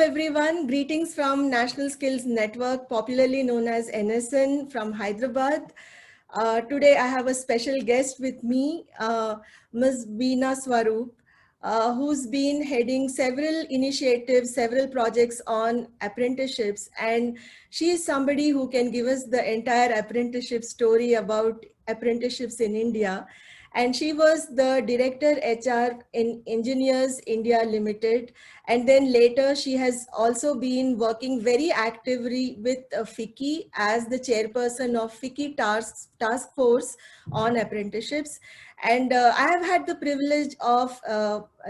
everyone. Greetings from National Skills Network, popularly known as NSN from Hyderabad. Today I have a special guest with me, Ms. Veena Swarup, who's been heading several initiatives, several projects on apprenticeships. And she is somebody who can give us the entire apprenticeship story about apprenticeships in India. And she was the director HR in Engineers India Ltd. And then later she has also been working very actively with FICCI as the chairperson of FICCI task Force on apprenticeships. And I have had the privilege of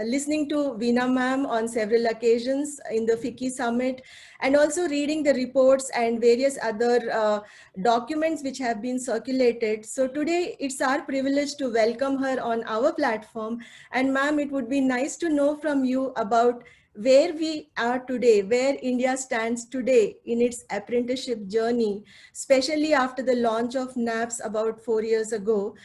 listening to Veena ma'am on several occasions in the FICCI summit, and also reading the reports and various other documents which have been circulated. So today it's our privilege to welcome her on our platform. And ma'am, it would be nice to know from you about where we are today, where India stands today in its apprenticeship journey, especially after the launch of NAPS about 4 years ago,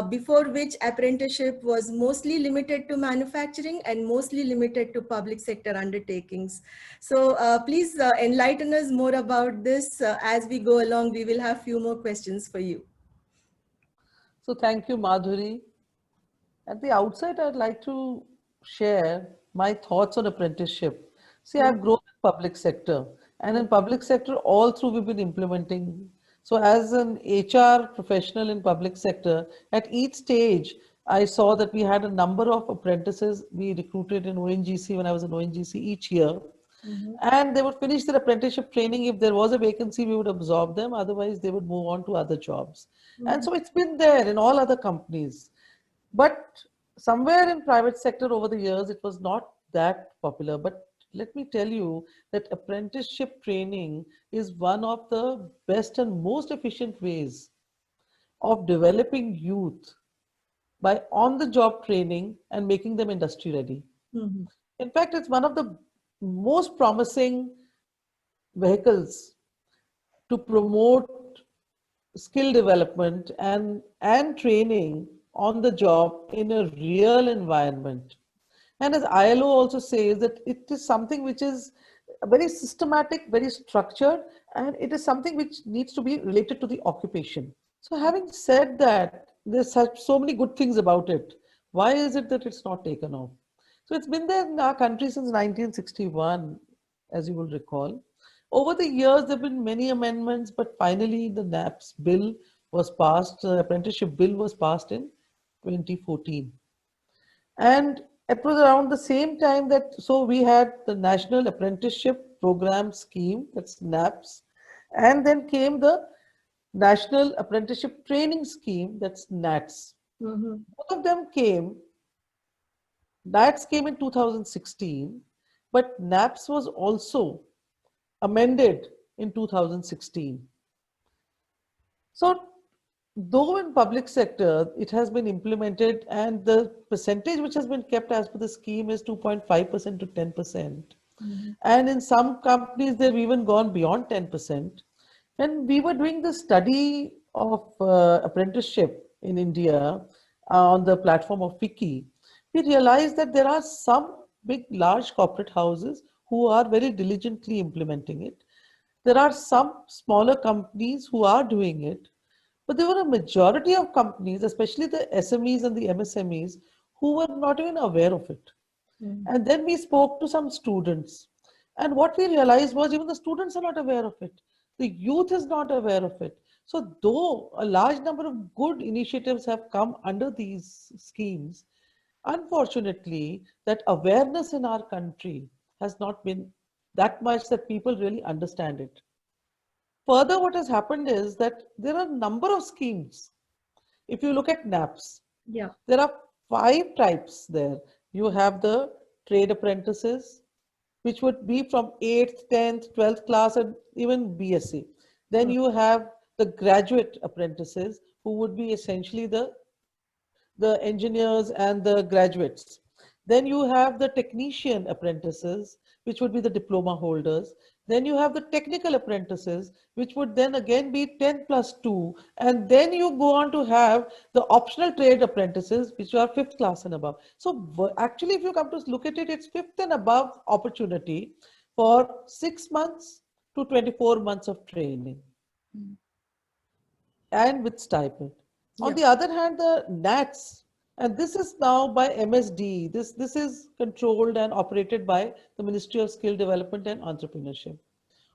before which apprenticeship was mostly limited to manufacturing and mostly limited to public sector undertakings. So please enlighten us more about this. As we go along, we will have few more questions for you. So thank you, Madhuri. At the outset, I'd like to share my thoughts on apprenticeship. See, I've grown in public sector, and in public sector, all through we've been implementing. So as an HR professional in public sector, at each stage, I saw that we had a number of apprentices we recruited in ONGC when I was in ONGC each year. And they would finish their apprenticeship training. If there was a vacancy, we would absorb them. Otherwise, they would move on to other jobs. And so it's been there in all other companies. But somewhere in private sector over the years, it was not that popular. But let me tell you that apprenticeship training is one of the best and most efficient ways of developing youth by on-the-job training and making them industry ready. In fact, it's one of the most promising vehicles to promote skill development and training on the job in a real environment. And as ILO also says that it is something which is very systematic, very structured, and it is something which needs to be related to the occupation. So having said that, there's so many good things about it. Why is it that it's not taken off? So it's been there in our country since 1961, as you will recall. Over the years, there have been many amendments, but finally the NAPS bill was passed, the apprenticeship bill was passed in 2014. And it was around the same time that, so we had the National Apprenticeship Program Scheme, that's NAPS, and then came the National Apprenticeship Training Scheme, that's NATS. Both of them came. NATS came in 2016, but NAPS was also amended in 2016. So, though in public sector it has been implemented and the percentage which has been kept as per the scheme is 2.5% to 10%. And in some companies they've even gone beyond 10%. When we were doing the study of apprenticeship in India on the platform of FICCI, we realized that there are some big, large corporate houses who are very diligently implementing it. There are some smaller companies who are doing it, but there were a majority of companies, especially the SMEs and the MSMEs, who were not even aware of it. And then we spoke to some students, and what we realized was even the students are not aware of it. The youth is not aware of it. So though a large number of good initiatives have come under these schemes, unfortunately, that awareness in our country has not been that much that people really understand it. Further, what has happened is that there are a number of schemes. If you look at NAPS, there are 5 types there. You have the trade apprentices, which would be from 8th, 10th, 12th class, and even BSc. Then you have the graduate apprentices, who would be essentially the engineers and the graduates. Then you have the technician apprentices, which would be the diploma holders. Then you have the technical apprentices, which would then again be 10 plus 2. And then you go on to have the optional trade apprentices, which are 5th class and above. So actually, if you come to look at it, it's 5th and above opportunity for 6 months to 24 months of training Mm. and with stipend. On Yeah. the other hand, the NATS, and this is now by MSD, this is controlled and operated by the Ministry of Skill Development and Entrepreneurship.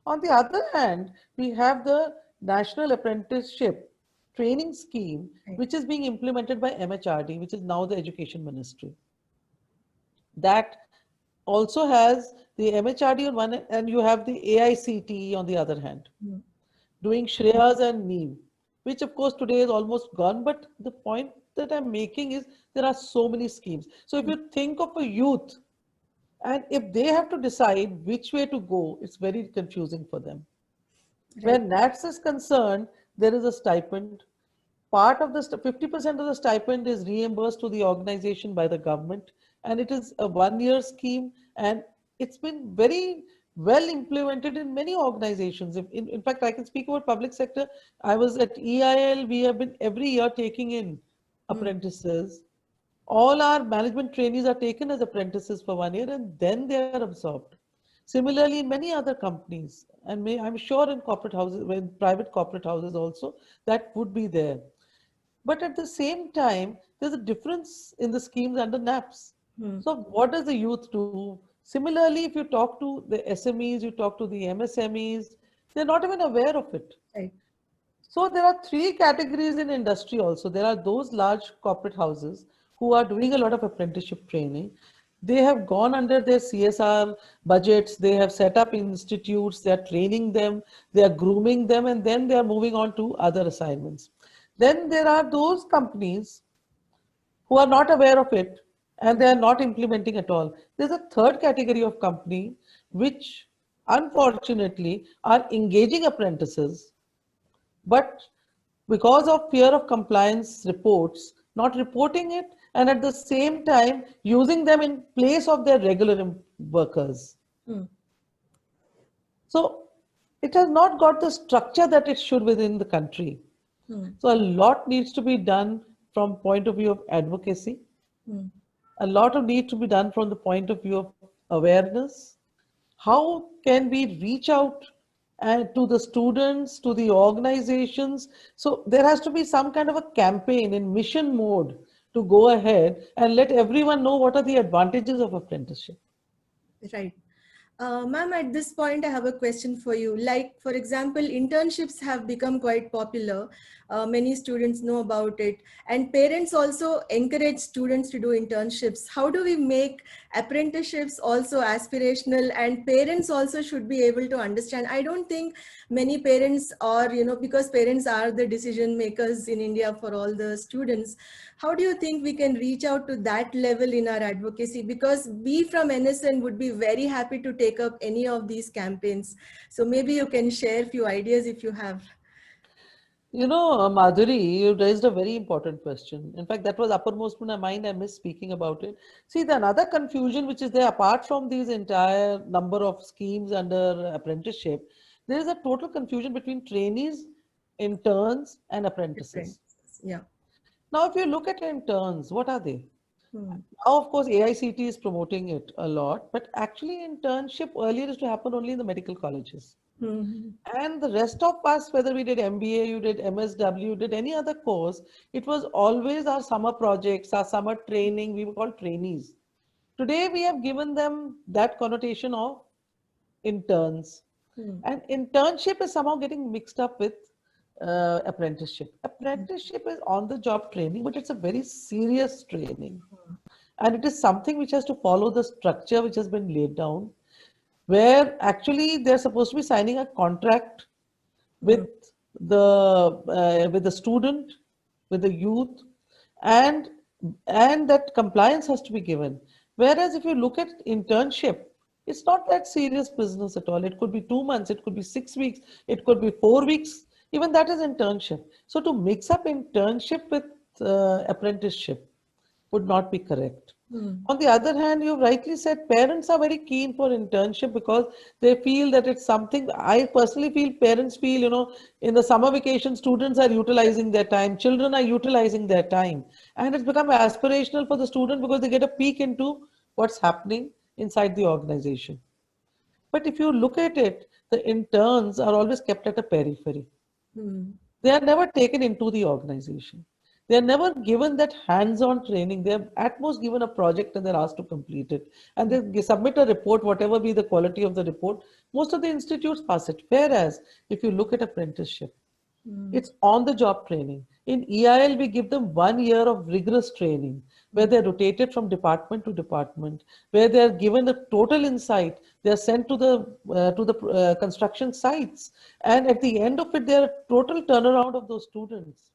On the other hand, we have the National Apprenticeship Training Scheme, Right. which is being implemented by MHRD, which is now the Education Ministry. That also has the MHRD on one end, and you have the AICTE on the other hand, Mm. doing Shreyas and Neem, which of course today is almost gone. But the point that I'm making is there are so many schemes. So if Mm. you think of a youth and if they have to decide which way to go, it's very confusing for them. Where Right. NATS is concerned, there is a stipend. Part of the 50% of the stipend is reimbursed to the organization by the government, and it is a 1 year scheme, and it's been very well implemented in many organizations. In fact, I can speak about public sector. I was at EIL. We have been every year taking in Mm. apprentices. All our management trainees are taken as apprentices for 1 year, and then they are absorbed. Similarly, in many other companies, and I'm sure in corporate houses, in private corporate houses also, that would be there. But at the same time, there's a difference in the schemes under NAPS. Mm. So what does the youth do? Similarly, if you talk to the SMEs, you talk to the MSMEs, they're not even aware of it. Right. So there are three categories in industry also. There are those large corporate houses who are doing a lot of apprenticeship training. They have gone under their CSR budgets, they have set up institutes, they are training them, they are grooming them, and then they are moving on to other assignments. Then there are those companies who are not aware of it and they are not implementing at all. There's a third category of company which unfortunately are engaging apprentices, but because of fear of compliance reports, not reporting it, and at the same time using them in place of their regular workers. Mm. So it has not got the structure that it should within the country. Mm. So a lot needs to be done from point of view of advocacy. Mm. A lot of need to be done from the point of view of awareness. How can we reach out and to the students, to the organizations? So there has to be some kind of a campaign in mission mode to go ahead and let everyone know what are the advantages of apprenticeship. Right. Ma'am, at this point, I have a question for you. Like, for example, internships have become quite popular. Many students know about it. And parents also encourage students to do internships. How do we make apprenticeships also aspirational? And parents also should be able to understand. I don't think many parents are, because parents are the decision makers in India for all the students. How do you think we can reach out to that level in our advocacy? Because we from NSN would be very happy to take up any of these campaigns. So maybe you can share a few ideas if you have. Madhuri, you raised a very important question. In fact, that was uppermost in my mind. I missed speaking about it. See, the another confusion which is there, apart from these entire number of schemes under apprenticeship, there is a total confusion between trainees, interns, and Different. apprentices. Yeah. Now, if you look at interns, what are they? Hmm. Now, of course, AICT is promoting it a lot, but actually, internship earlier used to happen only in the medical colleges. Hmm. And the rest of us, whether we did MBA, you did MSW, did any other course, it was always our summer projects, our summer training. We were called trainees. Today, we have given them that connotation of interns. Hmm. And internship is somehow getting mixed up with apprenticeship. Apprenticeship is on the job training, but it's a very serious training. And it is something which has to follow the structure which has been laid down, where actually they're supposed to be signing a contract Hmm. with the student, with the youth, and and that compliance has to be given. Whereas if you look at internship, it's not that serious business at all. It could be 2 months, it could be 6 weeks, it could be 4 weeks. Even that is internship. So to mix up internship with apprenticeship would not be correct. Hmm. On the other hand, you rightly said parents are very keen for internship because they feel that it's something. I personally feel parents feel, in the summer vacation, students are utilizing their time, children are utilizing their time, and it's become aspirational for the student because they get a peek into what's happening inside the organization. But if you look at it, the interns are always kept at a periphery. Hmm. They are never taken into the organization. They are never given that hands-on training. They are at most given a project and they're asked to complete it. And they submit a report, whatever be the quality of the report. Most of the institutes pass it. Whereas if you look at apprenticeship, Hmm. it's on the job training. In EIL, we give them 1 year of rigorous training where they're rotated from department to department, where they're given the total insight. They're sent to the construction sites. And at the end of it, they're a total turnaround of those students.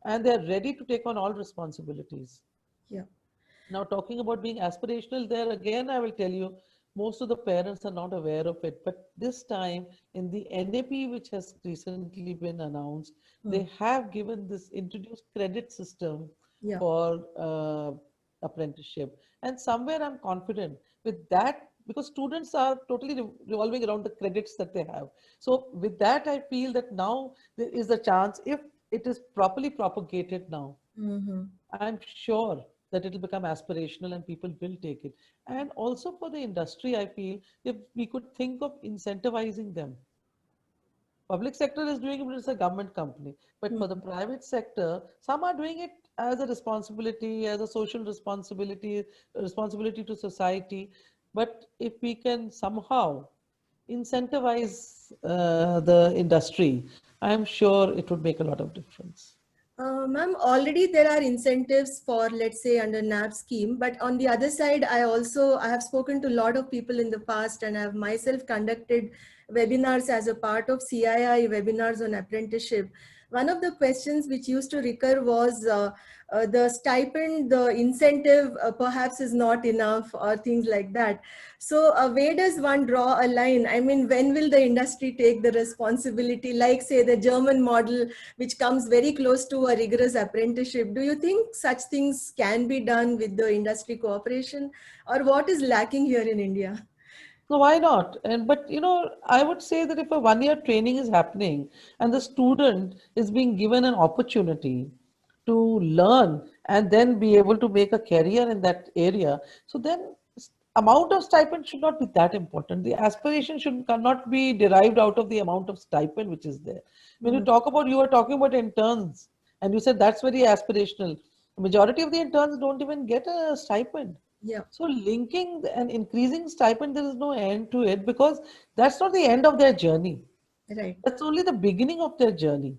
And they're ready to take on all responsibilities. Yeah. Now, talking about being aspirational, there again, I will tell you, most of the parents are not aware of it. But this time, in the NAP, which has recently been announced, they Hmm. have given this introduced credit system Yeah. for apprenticeship. And somewhere I'm confident with that because students are totally revolving around the credits that they have. So, with that, I feel that now there is a chance if it is properly propagated now. Hmm. I'm sure that it'll become aspirational and people will take it. And also for the industry, I feel if we could think of incentivizing them. Public sector is doing it, but it's a government company. But for the private sector, some are doing it as a responsibility, as a social responsibility, responsibility to society. But if we can somehow incentivize the industry, I'm sure it would make a lot of difference. Ma'am, already there are incentives for, let's say, under NAP scheme, but on the other side, I have spoken to a lot of people in the past and I have myself conducted webinars as a part of CII webinars on apprenticeship. One of the questions which used to recur was the stipend, the incentive perhaps is not enough or things like that. So where does one draw a line? I mean, when will the industry take the responsibility, like say the German model, which comes very close to a rigorous apprenticeship? Do you think such things can be done with the industry cooperation, or what is lacking here in India? So why not? And but I would say that if a 1 year training is happening and the student is being given an opportunity to learn and then be able to make a career in that area, so then amount of stipend should not be that important. The aspiration should cannot be derived out of the amount of stipend which is there. When Mm, you were talking about interns, and you said that's very aspirational. Majority of the interns don't even get a stipend. yeah, So linking and increasing stipend, there is no end to it because that's not the end of their journey. right. That's only the beginning of their journey.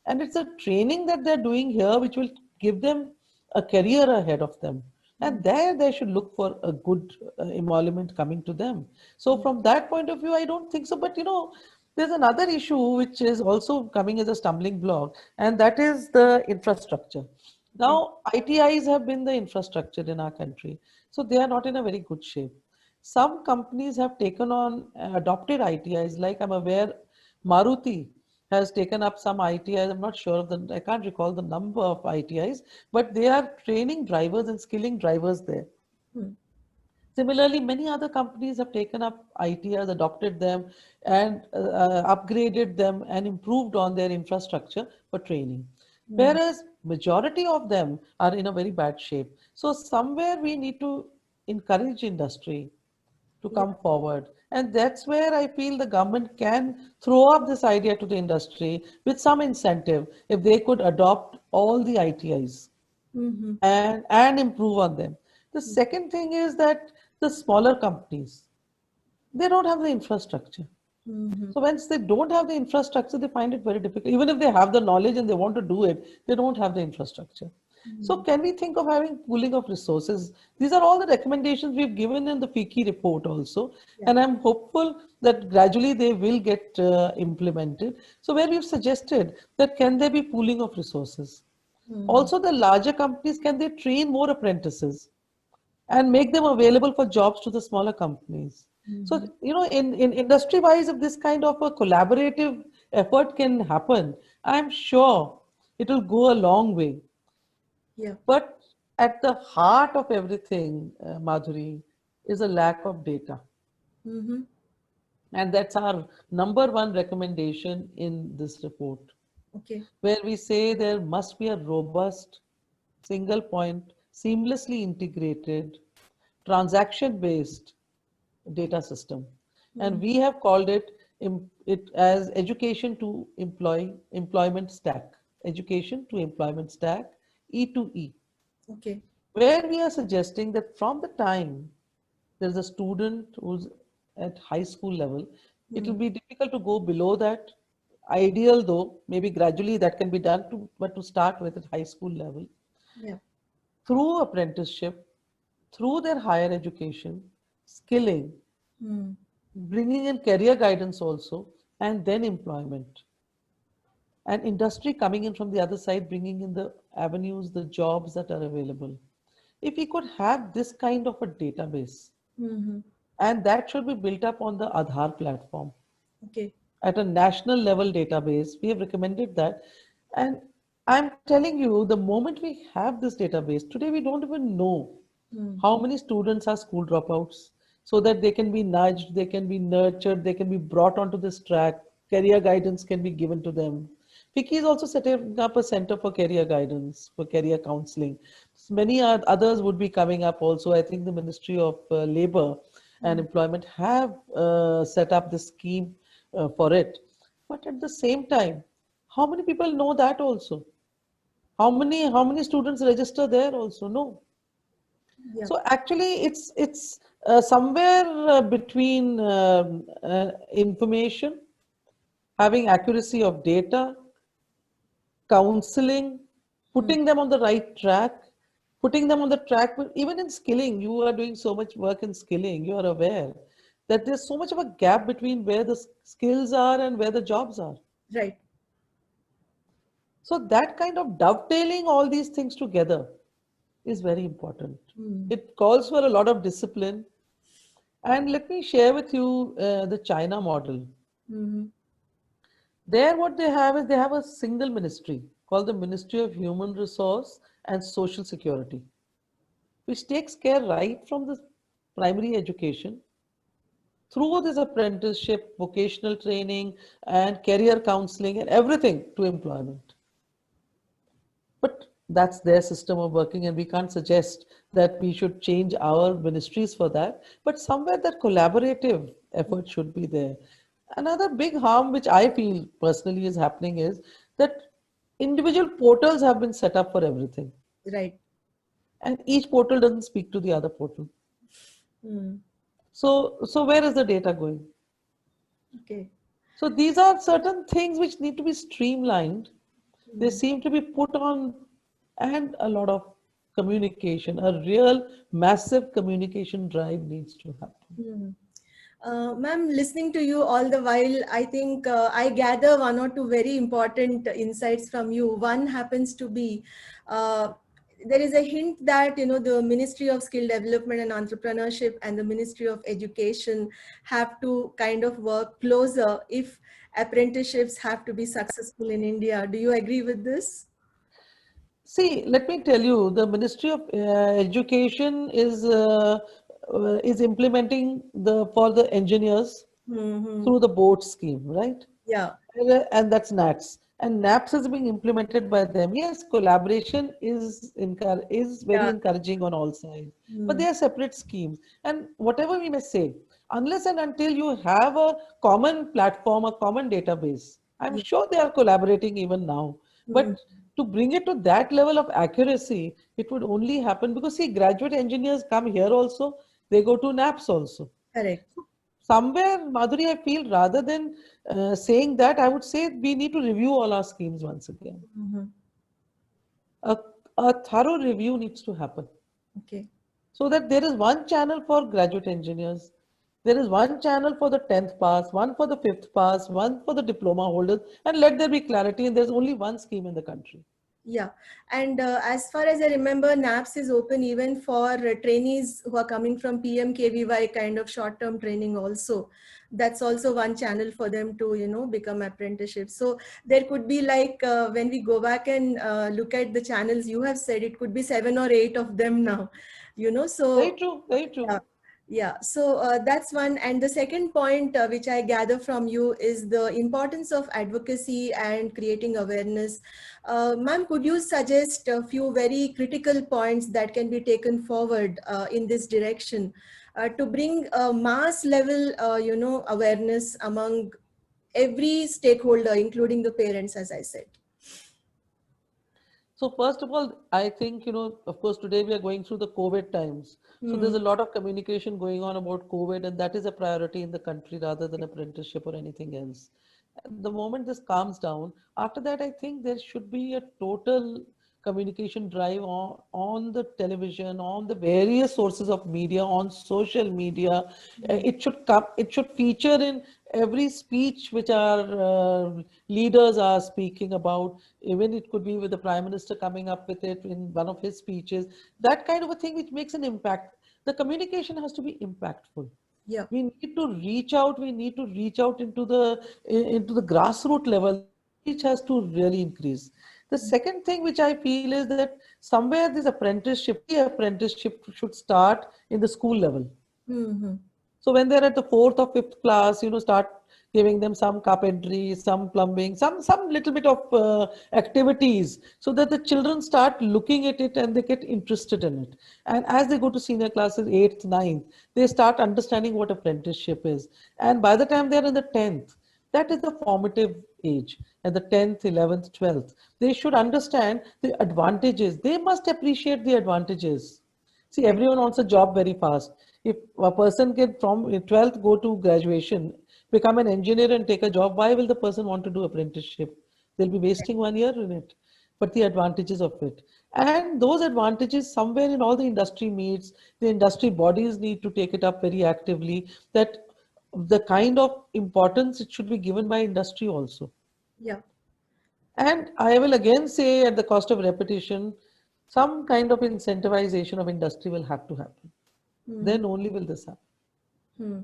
And it's a training that they're doing here which will give them a career ahead of them. And Mm, there they should look for a good emolument coming to them. So mm, from that point of view, I don't think so. But there's another issue which is also coming as a stumbling block, and that is the infrastructure. okay. Now, ITIs have been the infrastructure in our country, so they are not in a very good shape. Some companies have taken on adopted ITIs, like I'm aware Maruti has taken up some ITIs. I'm not sure of the, I can't recall the number of ITIs, but they are training drivers and skilling drivers there. Mm, Similarly, many other companies have taken up ITIs, adopted them, and upgraded them and improved on their infrastructure for training. mm, Whereas majority of them are in a very bad shape. So somewhere we need to encourage industry to yeah. come forward. And that's where I feel the government can throw up this idea to the industry with some incentive if they could adopt all the ITIs Mm-hmm. and improve on them. The second thing is that the smaller companies, they don't have the infrastructure. Mm-hmm. So once they don't have the infrastructure, they find it very difficult. Even if they have the knowledge and they want to do it, they don't have the infrastructure. So can we think of having pooling of resources? These are all the recommendations we've given in the FICI report also, Yeah. and I'm hopeful that gradually they will get implemented. So where we've suggested that can there be pooling of resources? Mm-hmm. Also, the larger companies, can they train more apprentices and make them available for jobs to the smaller companies? So, Mm-hmm. in industry wise, if this kind of a collaborative effort can happen, I'm sure it will go a long way. Yeah. But at the heart of everything, Madhuri, is a lack of data. Mm-hmm. And that's our number one recommendation in this report, Okay. where we say there must be a robust, single point, seamlessly integrated, transaction based data system and we have called it as education to employment stack, education to employment stack, E2E, Okay. where we are suggesting that from the time there's a student who's at high school level, it will Hmm. be difficult to go below that. Ideal though, maybe gradually that can be done to, but to start with at high school level, Yeah. through apprenticeship, through their higher education, skilling, Hmm. bringing in career guidance also, and then employment. And industry coming in from the other side, bringing in the avenues, the jobs that are available. If we could have this kind of a database, Hmm. and that should be built up on the Aadhaar platform Okay. at a national level database. We have recommended that. And I'm telling you, the moment we have this database, today we don't even know Hmm. how many students are school dropouts, so that they can be nudged, they can be nurtured, they can be brought onto this track, career guidance can be given to them. Fiki is also setting up a center for career guidance, for career counseling. Many others would be coming up also. I think the Ministry of Labor and Hmm. Employment have set up this scheme for it. But at the same time, how many people know that also? How many students register there also? No. Yeah. So actually, it's somewhere between information, having accuracy of data, counseling, Hmm. putting them on the right track, putting them on the track. Even in skilling, you are doing so much work in skilling. You are aware that there's so much of a gap between where the skills are and where the jobs are. Right. So that kind of dovetailing all these things together is very important. Hmm. It calls for a lot of discipline. And let me share with you the China model. Hmm. There, what they have is they have a single ministry called the Ministry of Human Resource and Social Security, which takes care right from the primary education through this apprenticeship, vocational training, and career counseling, and everything to employment. But that's their system of working, and we can't suggest that we should change our ministries for that. But somewhere that collaborative effort should be there. Another big harm, which I feel personally is happening, is that individual portals have been set up for everything, Right. and each portal doesn't speak to the other portal. Hmm. So where is the data going? Okay. So these are certain things which need to be streamlined. They Hmm. seem to be put on, and a lot of communication, a real massive communication drive needs to happen. Hmm. Ma'am, listening to you all the while, I think I gather one or two very important insights from you. One happens to be uh, there is a hint that the Ministry of Skill Development and Entrepreneurship and the Ministry of Education have to kind of work closer if apprenticeships have to be successful in India. Do you agree with this? See, let me tell you, the Ministry of Education is implementing the for the engineers Mm-hmm. through the board scheme, right? Yeah. And that's NATS. And NAPS is being implemented by them. Yes, collaboration is very Yeah. encouraging on all sides, but Mm. they are separate schemes. And whatever we may say, unless and until you have a common platform, a common database, I'm Yeah. sure they are collaborating even now. Mm. But to bring it to that level of accuracy, it would only happen because, see, graduate engineers come here also, they go to NAPS also. Correct. Somewhere, Madhuri, I feel rather than saying that, I would say we need to review all our schemes once again. Mm-hmm. A, a thorough review needs to happen Okay. so that there is one channel for graduate engineers, there is one channel for the 10th pass, one for the 5th pass, one for the diploma holders, and let there be clarity. And there's only one scheme in the country. Yeah, and as far as I remember, NAPS is open even for trainees who are coming from PMKVY kind of short-term training also. That's also one channel for them to, become apprenticeships. So there could be like, when we go back and look at the channels you have said, it could be 7 or 8 of them now, Very so true, very yeah. true. Yeah, so that's one. And the second point, which I gather from you, is the importance of advocacy and creating awareness. Ma'am, could you suggest a few very critical points that can be taken forward in this direction? to bring a mass level, awareness among every stakeholder, including the parents, as I said. So first of all, I think, of course, today we are going through the COVID times. So there's Hmm. a lot of communication going on about COVID, and that is a priority in the country rather than apprenticeship or anything else. And the moment this calms down, after that, I think there should be a total communication drive on the television, on the various sources of media, on social media. It should come, it should feature in every speech which our leaders are speaking about. Even it could be with the prime minister coming up with it in one of his speeches. That kind of a thing which makes an impact. The communication has to be impactful. Yeah. We need to reach out. We need to reach out into the grassroots level. The outreach has to really increase. The second thing which I feel is that somewhere this apprenticeship, pre-apprenticeship should start in the school level. Hmm. So when they're at the fourth or fifth class, start giving them some carpentry, some plumbing, some little bit of activities, so that the children start looking at it and they get interested in it. And as they go to senior classes, eighth, ninth, they start understanding what apprenticeship is. And by the time they're in the 10th, that is the formative age. At the 10th, 11th, 12th, they should understand the advantages. They must appreciate the advantages. See, Right. everyone wants a job very fast. If a person can from 12th go to graduation, become an engineer and take a job, why will the person want to do apprenticeship? They'll be wasting 1 year in it. But the advantages of it. And those advantages somewhere in all the industry meets, the industry bodies need to take it up very actively, that the kind of importance it should be given by industry also. Yeah. And I will again say, at the cost of repetition, some kind of incentivization of industry will have to happen. Hmm. Then only will this happen. Hmm.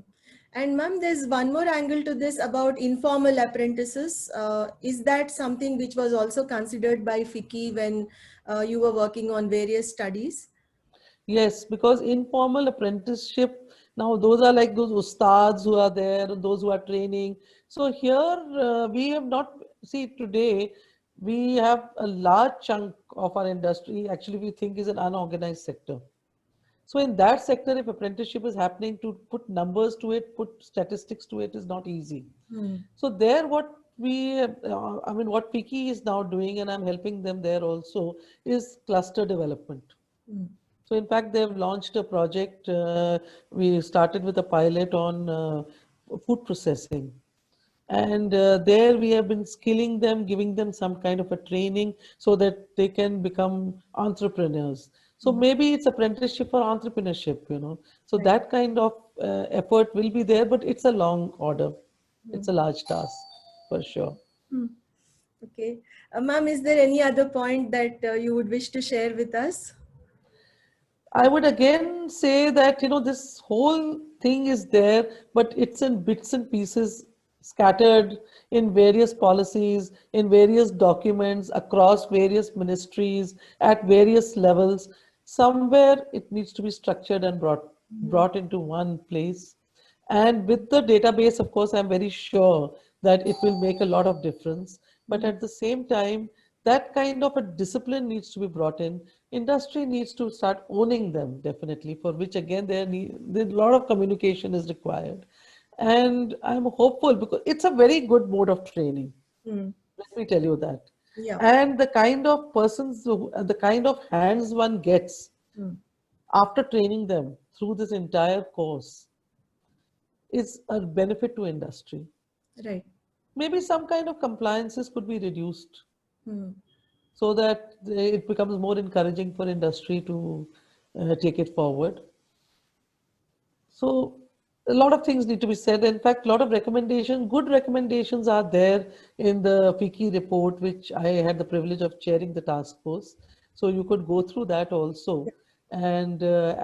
And ma'am, there's one more angle to this about informal apprentices. Is that something which was also considered by FICCI when you were working on various studies? Yes, because informal apprenticeship, now those are like those ustads who are there, those who are training. So here we have not, see today, we have a large chunk of our industry actually we think is an unorganized sector. So in that sector, if apprenticeship is happening, to put numbers to it, put statistics to it is not easy. Hmm. So there, what Piki is now doing, and I'm helping them there also, is cluster development. Hmm. So in fact, they've launched a project. We started with a pilot on food processing. And there we have been skilling them, giving them some kind of a training so that they can become entrepreneurs. So Hmm. maybe it's apprenticeship for entrepreneurship. So Right. that kind of effort will be there, but it's a long order. Hmm. It's a large task for sure. Hmm. Okay. Ma'am, is there any other point that you would wish to share with us? I would again say that, this whole thing is there, but it's in bits and pieces scattered in various policies, in various documents, across various ministries, at various levels. Somewhere it needs to be structured and Hmm. brought into one place. And with the database, of course, I'm very sure that it will make a lot of difference. But Hmm. at the same time, that kind of a discipline needs to be brought in. Industry needs to start owning them, definitely, for which again, a lot of communication is required. And I'm hopeful because it's a very good mode of training. Hmm. Let me tell you that. Yeah. And the kind of the kind of hands one gets Hmm. after training them through this entire course is a benefit to industry. Right. Maybe some kind of compliances could be reduced Hmm. so that it becomes more encouraging for industry to take it forward. So a lot of things need to be said. In fact, a lot of recommendations, good recommendations are there in the FICCI report, which I had the privilege of chairing the task force. So you could go through that also and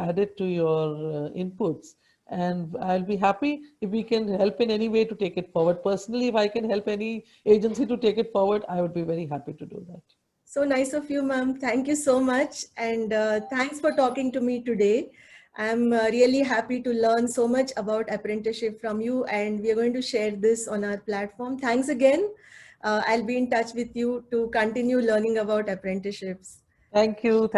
add it to your inputs. And I'll be happy if we can help in any way to take it forward. Personally, if I can help any agency to take it forward, I would be very happy to do that. So nice of you, ma'am. Thank you so much. And thanks for talking to me today. I'm really happy to learn so much about apprenticeship from you, and we are going to share this on our platform. Thanks again. I'll be in touch with you to continue learning about apprenticeships. Thank you,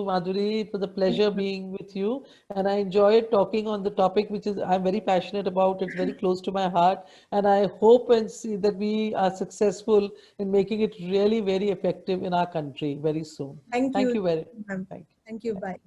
Madhuri. It was a pleasure being with you, and I enjoyed talking on the topic which is I'm very passionate about. It's very close to my heart, and I hope and see that we are successful in making it really very effective in our country very soon. Thank Thank you, you very, ma'am. thank you. Thank you. Thank Bye. you.